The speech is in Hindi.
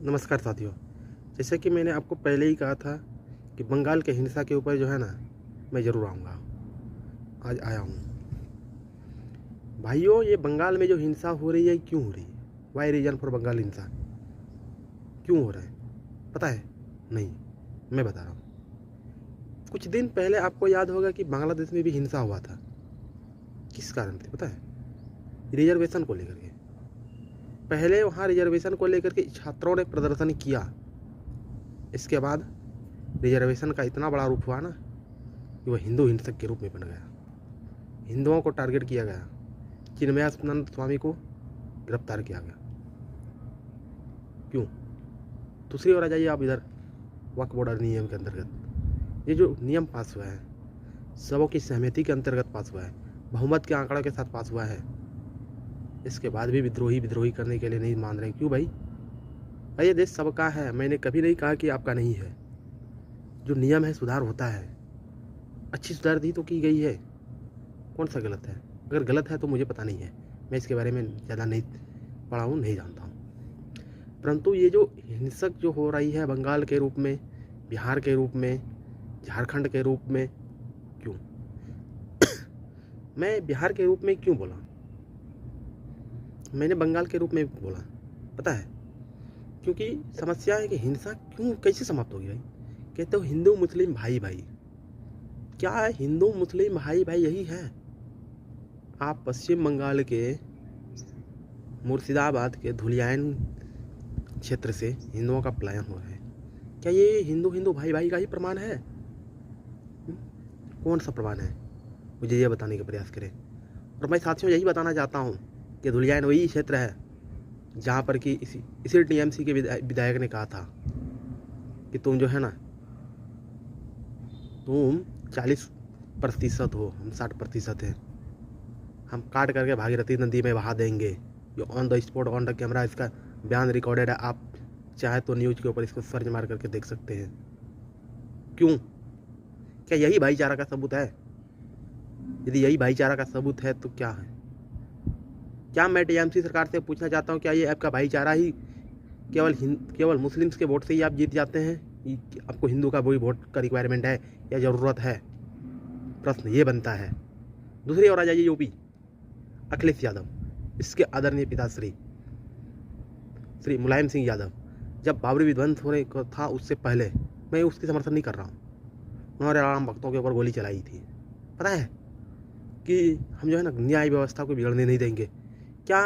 नमस्कार साथियों। जैसे कि मैंने आपको पहले ही कहा था कि बंगाल के हिंसा के ऊपर जो है ना, मैं ज़रूर आऊँगा। आज आया हूँ। भाइयों, ये बंगाल में जो हिंसा हो रही है, क्यों हो रही है? वाई रीजन फॉर बंगाल हिंसा? क्यों हो रहा है पता है? नहीं, मैं बता रहा हूँ। कुछ दिन पहले आपको याद होगा कि बांग्लादेश में भी हिंसा हुआ था। किस कारण से पता है? रिजर्वेशन को लेकर के। पहले वहाँ रिजर्वेशन को लेकर के छात्रों ने प्रदर्शन किया। इसके बाद रिजर्वेशन का इतना बड़ा रूप हुआ ना कि वह हिंदू हिंसक के रूप में बन गया। हिंदुओं को टारगेट किया गया। चिन्मयानंद स्वामी को गिरफ्तार किया गया। क्यों? दूसरी ओर आ जाइए आप इधर। वक्फ बोर्ड नियम के अंतर्गत ये जो नियम पास हुआ है, सबों की सहमति के अंतर्गत पास हुआ है, बहुमत के आंकड़ों के साथ पास हुआ है। इसके बाद भी विद्रोही करने के लिए नहीं मान रहे। क्यों भाई? ये देश सबका है। मैंने कभी नहीं कहा कि आपका नहीं है। जो नियम है, सुधार होता है। अच्छी सुधार दी तो की गई है। कौन सा गलत है? अगर गलत है तो मुझे पता नहीं है। मैं इसके बारे में ज़्यादा नहीं पढ़ा हूँ, नहीं जानता हूँ। परंतु ये जो हिंसक जो हो रही है बंगाल के रूप में, बिहार के रूप में, झारखंड के रूप में, क्यों? मैं बिहार के रूप में क्यों बोला? मैंने बंगाल के रूप में बोला, पता है? क्योंकि समस्या है कि हिंसा क्यों, कैसे समाप्त होगी भाई? कहते हो हिंदू मुस्लिम भाई भाई। क्या है हिंदू मुस्लिम भाई भाई? यही है। आप पश्चिम बंगाल के मुर्शिदाबाद के धुलियान क्षेत्र से हिंदुओं का पलायन हो रहा है। क्या ये हिंदू हिंदू भाई भाई का ही प्रमाण है? कौन सा प्रमाण है? मुझे ये बताने का प्रयास करें। और मैं साथियों यही बताना चाहता हूँ कि धुलियान वही क्षेत्र है जहाँ पर कि इसी टीएमसी के विधायक ने कहा था कि तुम जो है ना, तुम 40% हो, हम 60% हैं। हम काट करके भागीरथी नदी में बहा देंगे। जो on the spot, on the camera इसका बयान रिकॉर्डेड है। आप चाहे तो न्यूज़ के ऊपर इसको सर्च मार करके देख सकते हैं। क्यों? क्या यही भाईचारा का सबूत है? यदि यही भाईचारा का सबूत है तो क्या है? क्या मैं टीएमसी सरकार से पूछना चाहता हूँ, क्या ये आपका भाईचारा ही केवल मुस्लिम्स के वोट से ही आप जीत जाते हैं? आपको हिंदू का वही वोट का रिक्वायरमेंट है या ज़रूरत है? प्रश्न ये बनता है। दूसरी ओर आ जाइए यूपी। अखिलेश यादव, इसके आदरणीय पिता श्री मुलायम सिंह यादव, जब बाबरी विध्वंस होने को था उससे पहले, मैं उसकी समर्थन नहीं कर रहा हूँ, उन्होंने राम भक्तों के ऊपर गोली चलाई थी। पता है कि हम जो है ना, न्याय व्यवस्था को बिगड़ने नहीं देंगे। क्या